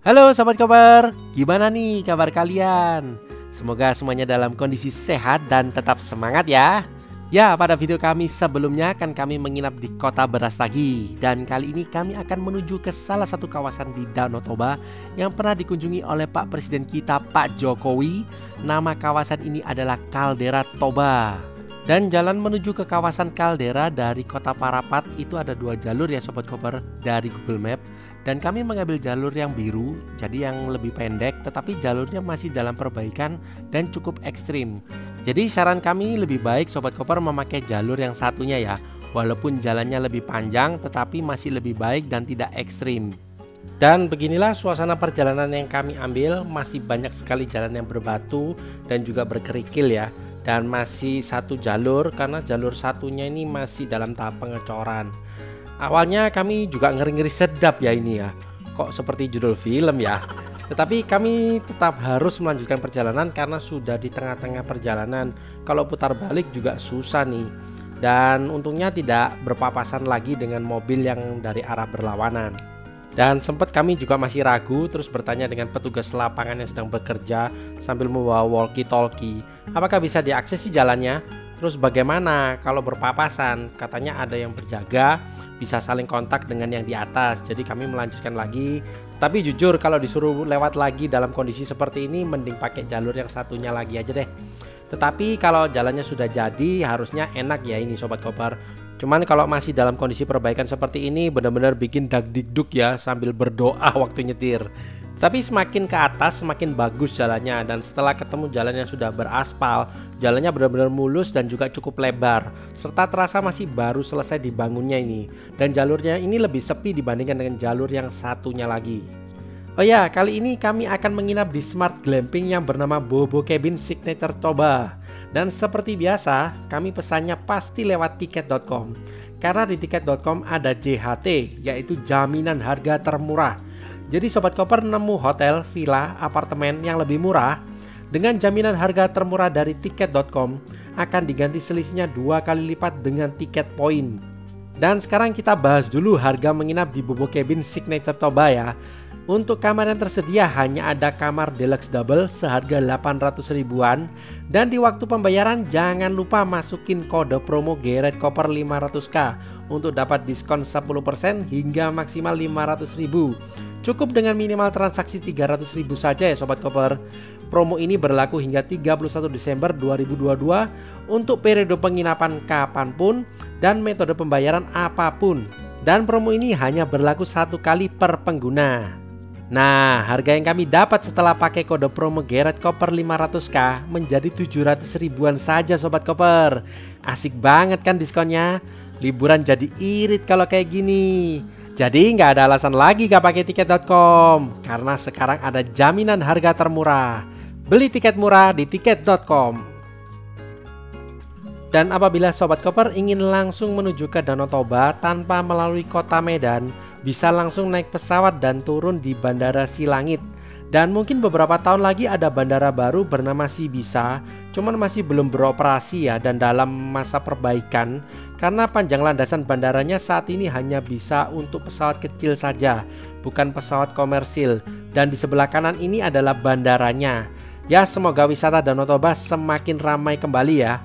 Halo Sobat Koper, gimana nih kabar kalian? Semoga semuanya dalam kondisi sehat dan tetap semangat ya. Ya, pada video kami sebelumnya kan kami menginap di kota Brastagi. Dan kali ini kami akan menuju ke salah satu kawasan di Danau Toba yang pernah dikunjungi oleh Pak Presiden kita Pak Jokowi. Nama kawasan ini adalah Kaldera Toba. Dan jalan menuju ke kawasan Kaldera dari kota Parapat itu ada dua jalur ya Sobat Koper dari Google Map. Dan kami mengambil jalur yang biru, jadi yang lebih pendek tetapi jalurnya masih dalam perbaikan dan cukup ekstrim. Jadi saran kami lebih baik Sobat Koper memakai jalur yang satunya ya. Walaupun jalannya lebih panjang tetapi masih lebih baik dan tidak ekstrim. Dan beginilah suasana perjalanan yang kami ambil, masih banyak sekali jalan yang berbatu dan juga berkerikil ya. Dan masih satu jalur karena jalur satunya ini masih dalam tahap pengecoran. Awalnya kami juga ngeri-ngeri sedap ya ini ya. Kok seperti judul film ya. Tetapi kami tetap harus melanjutkan perjalanan karena sudah di tengah-tengah perjalanan. Kalau putar balik juga susah nih. Dan untungnya tidak berpapasan lagi dengan mobil yang dari arah berlawanan. Dan sempat kami juga masih ragu, terus bertanya dengan petugas lapangan yang sedang bekerja sambil membawa walkie-talkie, apakah bisa diakses sih jalannya? Terus bagaimana kalau berpapasan? Katanya ada yang berjaga, bisa saling kontak dengan yang di atas. Jadi kami melanjutkan lagi. Tapi jujur kalau disuruh lewat lagi dalam kondisi seperti ini, mending pakai jalur yang satunya lagi aja deh. Tetapi kalau jalannya sudah jadi, harusnya enak ya ini Sobat Koper. Cuman kalau masih dalam kondisi perbaikan seperti ini, benar-benar bikin dagdikduk ya sambil berdoa waktu nyetir. Tapi semakin ke atas semakin bagus jalannya, dan setelah ketemu jalan yang sudah beraspal, jalannya benar-benar mulus dan juga cukup lebar, serta terasa masih baru selesai dibangunnya ini. Dan jalurnya ini lebih sepi dibandingkan dengan jalur yang satunya lagi. Oh ya, kali ini kami akan menginap di Smart Glamping yang bernama Bobo Cabin Signature Toba. Dan seperti biasa, kami pesannya pasti lewat tiket.com. Karena di tiket.com ada JHT, yaitu jaminan harga termurah. Jadi Sobat Koper nemu hotel, villa, apartemen yang lebih murah dengan jaminan harga termurah dari tiket.com akan diganti selisihnya 2 kali lipat dengan tiket poin. Dan sekarang kita bahas dulu harga menginap di Bobo Cabin Signature Toba ya. Untuk kamar yang tersedia hanya ada kamar deluxe double seharga 800 ribuan. Dan di waktu pembayaran jangan lupa masukin kode promo Geret Koper 500k untuk dapat diskon 10% hingga maksimal 500 ribu. Cukup dengan minimal transaksi 300 ribu saja ya Sobat Koper. Promo ini berlaku hingga 31 Desember 2022 untuk periode penginapan kapanpun dan metode pembayaran apapun. Dan promo ini hanya berlaku 1 kali per pengguna. Nah, harga yang kami dapat setelah pakai kode promo Geret Koper 500k menjadi 700 ribuan saja Sobat Koper. Asik banget kan diskonnya? Liburan jadi irit kalau kayak gini. Jadi nggak ada alasan lagi gak pakai tiket.com karena sekarang ada jaminan harga termurah. Beli tiket murah di tiket.com. Dan apabila Sobat Koper ingin langsung menuju ke Danau Toba tanpa melalui kota Medan, bisa langsung naik pesawat dan turun di Bandara Silangit. Dan mungkin beberapa tahun lagi ada bandara baru bernama Sibisa, cuman masih belum beroperasi ya dan dalam masa perbaikan. Karena panjang landasan bandaranya saat ini hanya bisa untuk pesawat kecil saja, bukan pesawat komersil. Dan di sebelah kanan ini adalah bandaranya. Ya, semoga wisata Danau Toba semakin ramai kembali ya.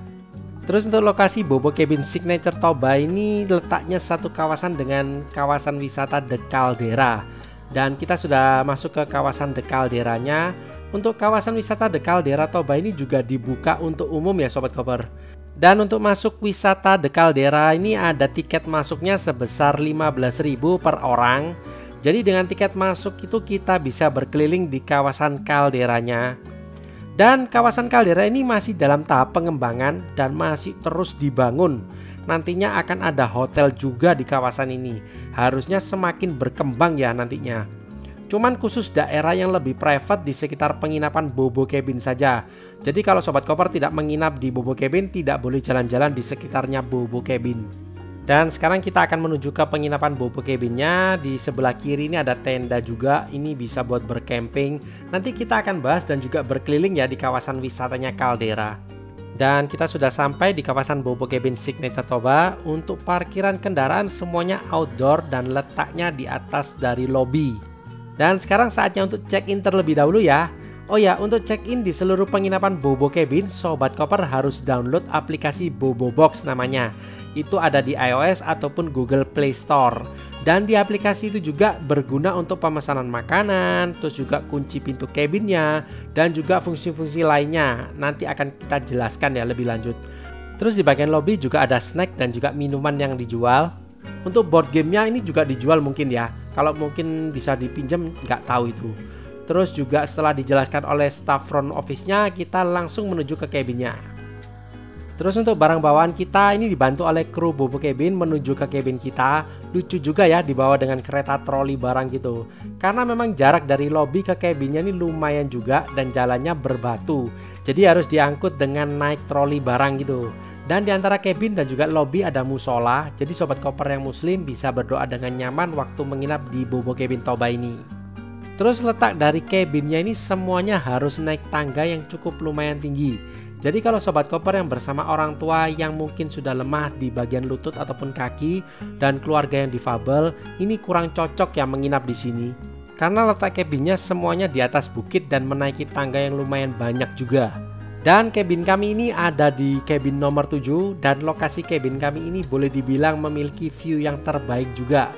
Terus untuk lokasi Bobo Cabin Signature Toba ini letaknya satu kawasan dengan kawasan wisata The Caldera. Dan kita sudah masuk ke kawasan The Calderanya. Untuk kawasan wisata The Caldera Toba ini juga dibuka untuk umum ya Sobat Koper. Dan untuk masuk wisata The Caldera ini ada tiket masuknya sebesar 15.000 per orang. Jadi dengan tiket masuk itu kita bisa berkeliling di kawasan kalderanya. Dan kawasan kaldera ini masih dalam tahap pengembangan dan masih terus dibangun. Nantinya akan ada hotel juga di kawasan ini. Harusnya semakin berkembang ya nantinya. Cuman khusus daerah yang lebih private di sekitar penginapan Bobo Cabin saja. Jadi kalau Sobat Koper tidak menginap di Bobo Cabin, tidak boleh jalan-jalan di sekitarnya Bobo Cabin. Dan sekarang kita akan menuju ke penginapan Bobo Cabinnya. Di sebelah kiri ini ada tenda juga. Ini bisa buat bercamping. Nanti kita akan bahas dan juga berkeliling ya di kawasan wisatanya Kaldera. Dan kita sudah sampai di kawasan Bobo Cabin Signature Toba. Untuk parkiran kendaraan semuanya outdoor dan letaknya di atas dari lobi. Dan sekarang saatnya untuk check-in terlebih dahulu ya. Oh ya, untuk check-in di seluruh penginapan Bobo Cabin, Sobat Koper harus download aplikasi Bobo Box namanya. Itu ada di iOS ataupun Google Play Store. Dan di aplikasi itu juga berguna untuk pemesanan makanan, terus juga kunci pintu cabinnya, dan juga fungsi-fungsi lainnya. Nanti akan kita jelaskan ya lebih lanjut. Terus di bagian lobby juga ada snack dan juga minuman yang dijual. Untuk board gamenya ini juga dijual mungkin ya. Kalau mungkin bisa dipinjam, nggak tahu itu. Terus juga setelah dijelaskan oleh staff front office-nya, kita langsung menuju ke cabinnya. Terus untuk barang bawaan kita ini dibantu oleh kru Bobo Cabin menuju ke cabin kita. Lucu juga ya dibawa dengan kereta troli barang gitu. Karena memang jarak dari lobby ke cabinnya ini lumayan juga dan jalannya berbatu. Jadi harus diangkut dengan naik troli barang gitu. Dan di antara cabin dan juga lobby ada musola. Jadi Sobat Koper yang muslim bisa berdoa dengan nyaman waktu menginap di Bobo Cabin Toba ini. Terus letak dari cabinnya ini semuanya harus naik tangga yang cukup lumayan tinggi. Jadi kalau Sobat Koper yang bersama orang tua yang mungkin sudah lemah di bagian lutut ataupun kaki dan keluarga yang difabel, ini kurang cocok ya menginap di sini. Karena letak cabinnya semuanya di atas bukit dan menaiki tangga yang lumayan banyak juga. Dan cabin kami ini ada di cabin nomor 7 dan lokasi cabin kami ini boleh dibilang memiliki view yang terbaik juga.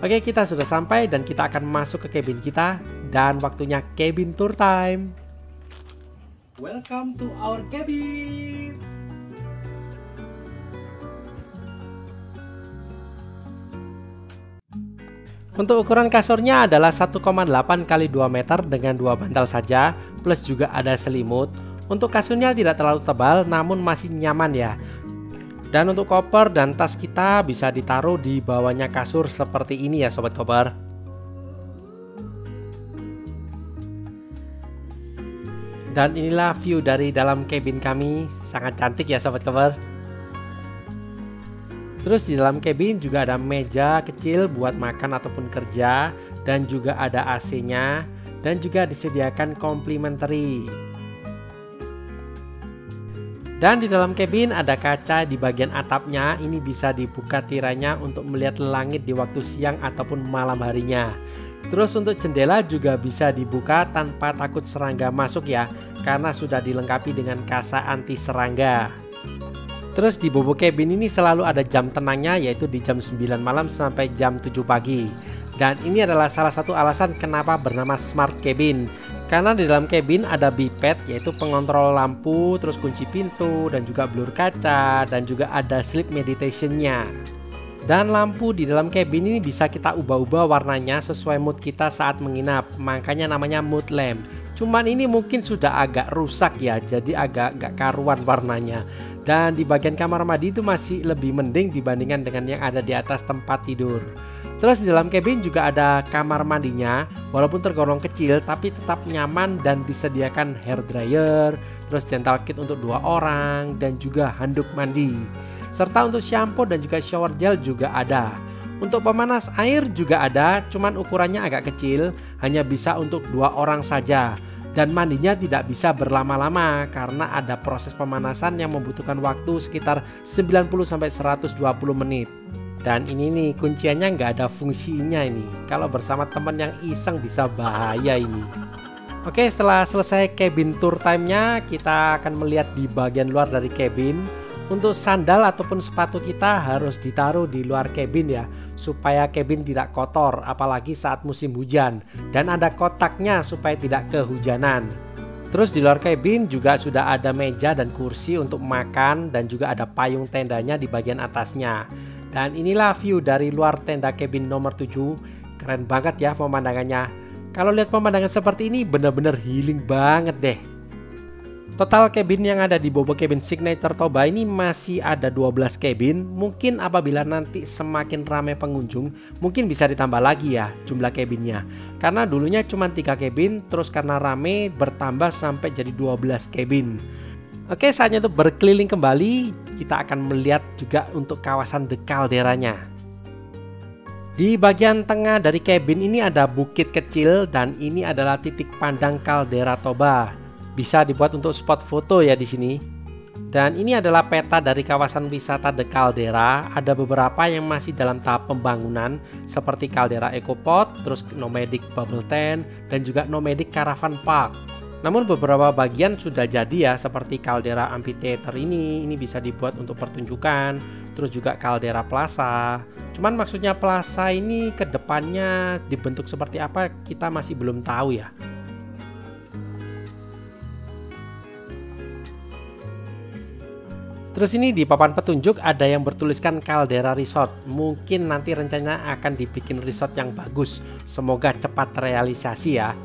Oke, kita sudah sampai dan kita akan masuk ke cabin kita dan waktunya cabin tour time. Welcome to our cabin. Untuk ukuran kasurnya adalah 1,8 x 2 meter dengan 2 bantal saja, plus juga ada selimut. Untuk kasurnya tidak terlalu tebal namun masih nyaman ya. Dan untuk koper dan tas kita bisa ditaruh di bawahnya kasur seperti ini ya Sobat Koper. Dan inilah view dari dalam cabin kami, sangat cantik ya Sobat Koper. Terus di dalam cabin juga ada meja kecil buat makan ataupun kerja, dan juga ada AC-nya, dan juga disediakan complimentary. Dan di dalam cabin ada kaca di bagian atapnya, ini bisa dibuka tirainya untuk melihat langit di waktu siang ataupun malam harinya. Terus untuk jendela juga bisa dibuka tanpa takut serangga masuk ya, karena sudah dilengkapi dengan kasa anti serangga. Terus di Bobo Cabin ini selalu ada jam tenangnya, yaitu di jam 9 malam sampai jam 7 pagi. Dan ini adalah salah satu alasan kenapa bernama Smart Cabin. Karena di dalam cabin ada biped, yaitu pengontrol lampu, terus kunci pintu, dan juga blur kaca, dan juga ada sleep meditation-nya. Dan lampu di dalam cabin ini bisa kita ubah-ubah warnanya sesuai mood kita saat menginap. Makanya namanya mood lamp. Cuman ini mungkin sudah agak rusak ya, jadi agak gak karuan warnanya. Dan di bagian kamar mandi itu masih lebih mending dibandingkan dengan yang ada di atas tempat tidur. Terus di dalam cabin juga ada kamar mandinya, walaupun tergolong kecil tapi tetap nyaman dan disediakan hair dryer, terus dental kit untuk 2 orang, dan juga handuk mandi. Serta untuk shampoo dan juga shower gel juga ada. Untuk pemanas air juga ada, cuman ukurannya agak kecil, hanya bisa untuk 2 orang saja. Dan mandinya tidak bisa berlama-lama karena ada proses pemanasan yang membutuhkan waktu sekitar 90-120 menit. Dan ini nih kunciannya nggak ada fungsinya ini. Kalau bersama teman yang iseng bisa bahaya ini. Oke, setelah selesai cabin tour time-nya, kita akan melihat di bagian luar dari cabin. Untuk sandal ataupun sepatu kita harus ditaruh di luar cabin ya, supaya cabin tidak kotor apalagi saat musim hujan. Dan ada kotaknya supaya tidak kehujanan. Terus di luar cabin juga sudah ada meja dan kursi untuk makan, dan juga ada payung tendanya di bagian atasnya. Dan inilah view dari luar tenda cabin nomor 7. Keren banget ya pemandangannya. Kalau lihat pemandangan seperti ini bener-bener healing banget deh. Total cabin yang ada di Bobo Cabin Signature Toba ini masih ada 12 cabin. Mungkin apabila nanti semakin ramai pengunjung, mungkin bisa ditambah lagi ya jumlah cabinnya. Karena dulunya cuma 3 cabin, terus karena rame bertambah sampai jadi 12 cabin. Oke, saatnya untuk berkeliling kembali. Kita akan melihat juga untuk kawasan The Caldera-nya. Di bagian tengah dari cabin ini ada bukit kecil, dan ini adalah titik pandang Caldera Toba. Bisa dibuat untuk spot foto ya di sini. Dan ini adalah peta dari kawasan wisata The Caldera. Ada beberapa yang masih dalam tahap pembangunan seperti Caldera Ecopod, terus Nomadic Bubble Tent, dan juga Nomadic Caravan Park. Namun beberapa bagian sudah jadi ya, seperti Caldera Amphitheater ini bisa dibuat untuk pertunjukan, terus juga Caldera Plaza. Cuman maksudnya plaza ini ke depannya dibentuk seperti apa kita masih belum tahu ya. Terus ini di papan petunjuk ada yang bertuliskan Caldera Resort. Mungkin nanti rencananya akan dibikin resort yang bagus. Semoga cepat terrealisasi ya.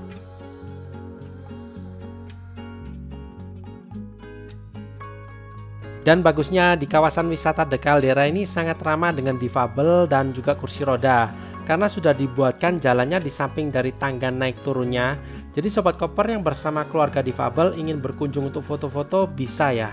Dan bagusnya di kawasan wisata The Caldera ini sangat ramah dengan difabel dan juga kursi roda. Karena sudah dibuatkan jalannya di samping dari tangga naik turunnya. Jadi sobat koper yang bersama keluarga difabel ingin berkunjung untuk foto-foto bisa ya.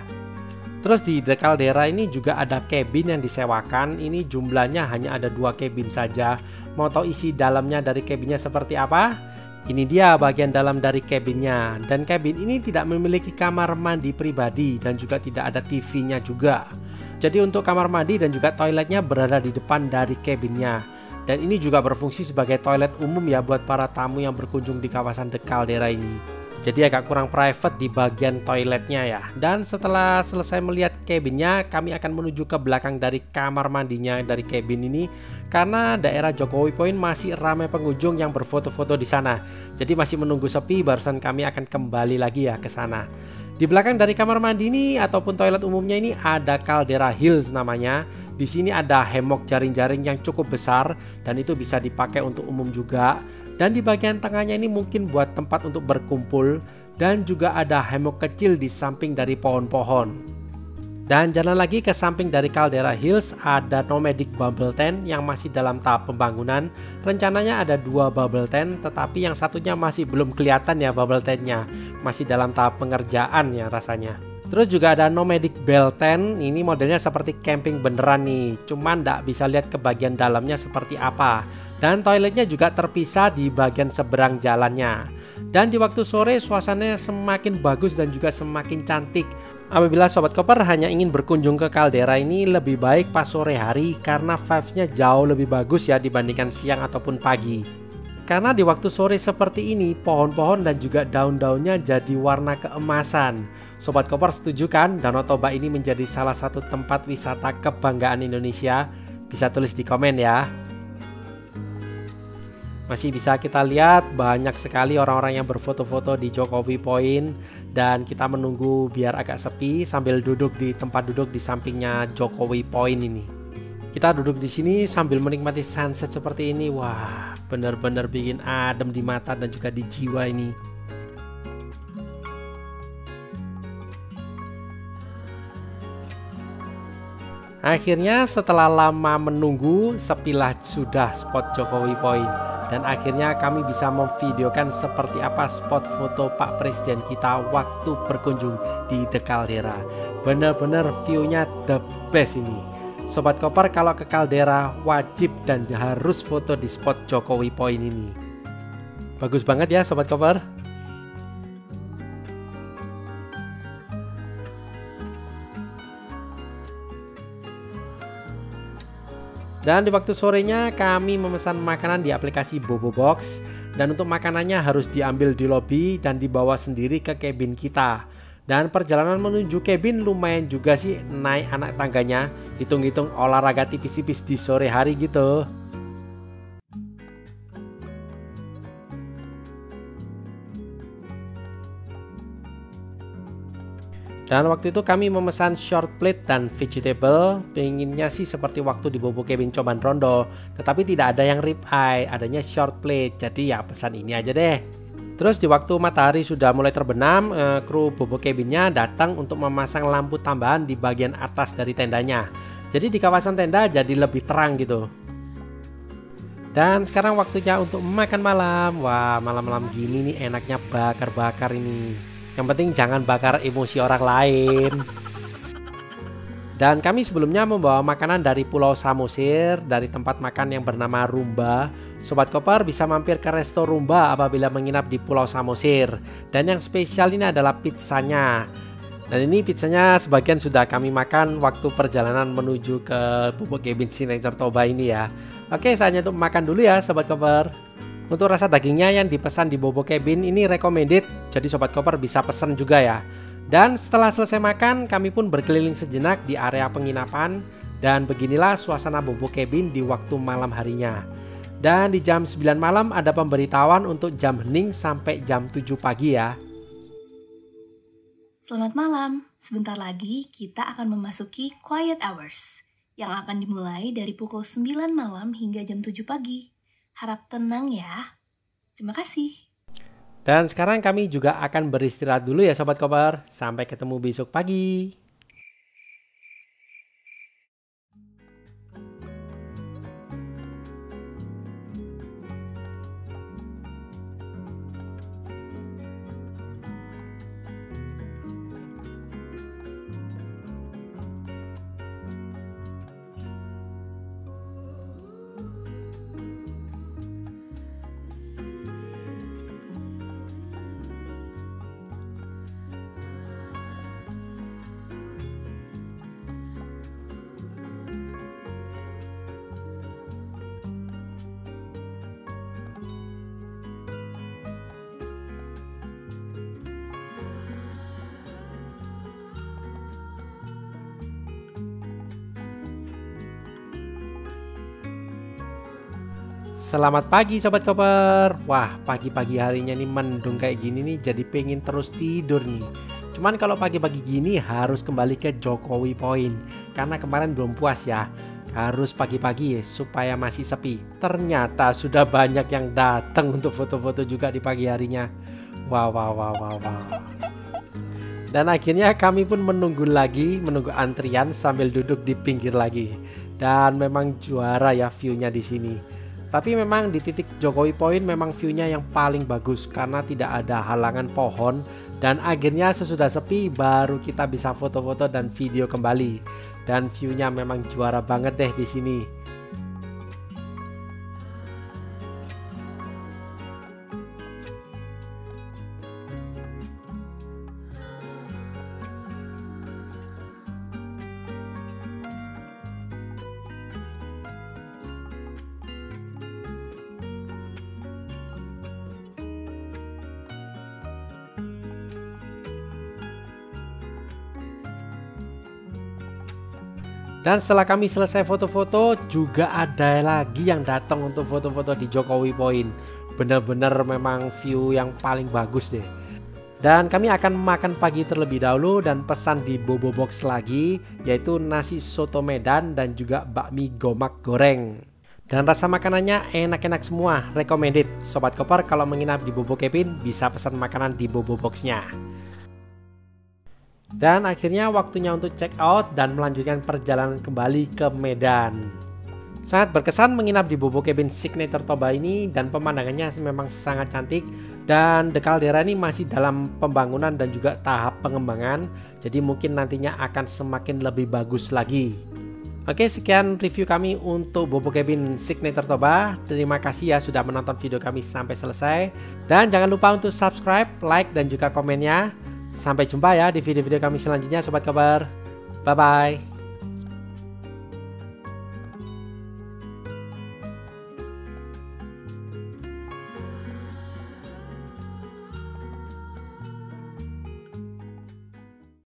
Terus di The Caldera ini juga ada cabin yang disewakan. Ini jumlahnya hanya ada 2 cabin saja. Mau tahu isi dalamnya dari cabinnya seperti apa? Ini dia bagian dalam dari cabinnya. Dan cabin ini tidak memiliki kamar mandi pribadi dan juga tidak ada TV-nya juga. Jadi untuk kamar mandi dan juga toiletnya berada di depan dari cabinnya. Dan ini juga berfungsi sebagai toilet umum ya buat para tamu yang berkunjung di kawasan The Caldera ini. Jadi agak kurang private di bagian toiletnya ya. Dan setelah selesai melihat cabinnya, kami akan menuju ke belakang dari kamar mandinya dari cabin ini. Karena daerah Jokowi Point masih ramai pengunjung yang berfoto-foto di sana. Jadi masih menunggu sepi, barusan kami akan kembali lagi ya ke sana. Di belakang dari kamar mandi ini ataupun toilet umumnya ini ada Caldera Hills namanya. Di sini ada hemok jaring-jaring yang cukup besar dan itu bisa dipakai untuk umum juga. Dan di bagian tengahnya ini mungkin buat tempat untuk berkumpul. Dan juga ada hemok kecil di samping dari pohon-pohon. Dan jalan lagi ke samping dari Caldera Hills ada Nomadic Bubble Tent yang masih dalam tahap pembangunan. Rencananya ada 2 bubble tent, tetapi yang satunya masih belum kelihatan ya bubble tentnya. Masih dalam tahap pengerjaan ya rasanya. Terus juga ada Nomadic Bell Tent. Ini modelnya seperti camping beneran nih. Cuman nggak bisa lihat ke bagian dalamnya seperti apa. Dan toiletnya juga terpisah di bagian seberang jalannya. Dan di waktu sore suasananya semakin bagus dan juga semakin cantik. Apabila sobat koper hanya ingin berkunjung ke Caldera ini lebih baik pas sore hari karena vibes-nya jauh lebih bagus ya dibandingkan siang ataupun pagi. Karena di waktu sore seperti ini pohon-pohon dan juga daun-daunnya jadi warna keemasan. Sobat koper setuju kan Danau Toba ini menjadi salah satu tempat wisata kebanggaan Indonesia? Bisa tulis di komen ya. Masih bisa kita lihat banyak sekali orang-orang yang berfoto-foto di Jokowi Point. Dan kita menunggu biar agak sepi sambil duduk di tempat duduk di sampingnya Jokowi Point ini. Kita duduk di sini sambil menikmati sunset seperti ini. Wah, benar-benar bikin adem di mata dan juga di jiwa ini. Akhirnya setelah lama menunggu, sepilah sudah spot Jokowi Point. Dan akhirnya kami bisa memvideokan seperti apa spot foto Pak Presiden kita waktu berkunjung di The Caldera. Bener-bener view-nya the best ini. Sobat koper kalau ke Caldera wajib dan harus foto di spot Jokowi Point ini. Bagus banget ya sobat koper. Dan di waktu sorenya kami memesan makanan di aplikasi Bobo Box. Dan untuk makanannya harus diambil di lobi dan dibawa sendiri ke cabin kita. Dan perjalanan menuju cabin lumayan juga sih naik anak tangganya. Hitung-hitung olahraga tipis-tipis di sore hari gitu. Dan waktu itu kami memesan short plate dan vegetable. Pengennya sih seperti waktu di Bobo Cabin Coban Rondo. Tetapi tidak ada yang rib eye, adanya short plate. Jadi ya pesan ini aja deh. Terus di waktu matahari sudah mulai terbenam, kru Bobo Cabinnya datang untuk memasang lampu tambahan di bagian atas dari tendanya. Jadi di kawasan tenda jadi lebih terang gitu. Dan sekarang waktunya untuk makan malam. Wah, malam-malam gini nih enaknya bakar-bakar ini. Yang penting jangan bakar emosi orang lain. Dan kami sebelumnya membawa makanan dari Pulau Samosir, dari tempat makan yang bernama Rumba. Sobat koper bisa mampir ke resto Rumba apabila menginap di Pulau Samosir. Dan yang spesial ini adalah pizzanya. Dan ini pizzanya sebagian sudah kami makan waktu perjalanan menuju ke Bobo Cabin Signature Toba ini ya. Oke, saatnya untuk makan dulu ya Sobat Koper. Untuk rasa dagingnya yang dipesan di Bobo Cabin ini recommended, jadi Sobat Koper bisa pesan juga ya. Dan setelah selesai makan, kami pun berkeliling sejenak di area penginapan. Dan beginilah suasana Bobo Cabin di waktu malam harinya. Dan di jam 9 malam ada pemberitahuan untuk jam hening sampai jam 7 pagi ya. Selamat malam, sebentar lagi kita akan memasuki quiet hours yang akan dimulai dari pukul 9 malam hingga jam 7 pagi. Harap tenang ya. Terima kasih. Dan sekarang kami juga akan beristirahat dulu ya Sobat Koper. Sampai ketemu besok pagi. Selamat pagi Sobat Koper. Wah, pagi-pagi harinya nih mendung kayak gini nih, jadi pengen terus tidur nih. Cuman kalau pagi-pagi gini harus kembali ke Jokowi Point, karena kemarin belum puas ya. Harus pagi-pagi supaya masih sepi. Ternyata sudah banyak yang datang untuk foto-foto juga di pagi harinya. Wow. Dan akhirnya kami pun menunggu antrian sambil duduk di pinggir lagi. Dan memang juara ya view-nya di sini. Tapi memang di titik Jokowi Point memang view-nya yang paling bagus karena tidak ada halangan pohon. Dan akhirnya sesudah sepi baru kita bisa foto-foto dan video kembali. Dan view-nya memang juara banget deh di sini. Dan setelah kami selesai foto-foto, juga ada lagi yang datang untuk foto-foto di Jokowi Point. Bener-bener memang view yang paling bagus deh. Dan kami akan makan pagi terlebih dahulu dan pesan di Bobo Box lagi, yaitu nasi soto Medan dan juga bakmi gomak goreng. Dan rasa makanannya enak-enak semua, recommended. Sobat Koper kalau menginap di Bobo Cabin bisa pesan makanan di Bobo Boxnya. Dan akhirnya waktunya untuk check out dan melanjutkan perjalanan kembali ke Medan. Sangat berkesan menginap di Bobo Cabin Signature Toba ini dan pemandangannya memang sangat cantik. Dan The Caldera ini masih dalam pembangunan dan juga tahap pengembangan. Jadi mungkin nantinya akan semakin lebih bagus lagi. Oke, sekian review kami untuk Bobo Cabin Signature Toba. Terima kasih ya sudah menonton video kami sampai selesai. Dan jangan lupa untuk subscribe, like, dan juga komennya. Sampai jumpa ya di video-video kami selanjutnya Sobat Koper. Bye-bye.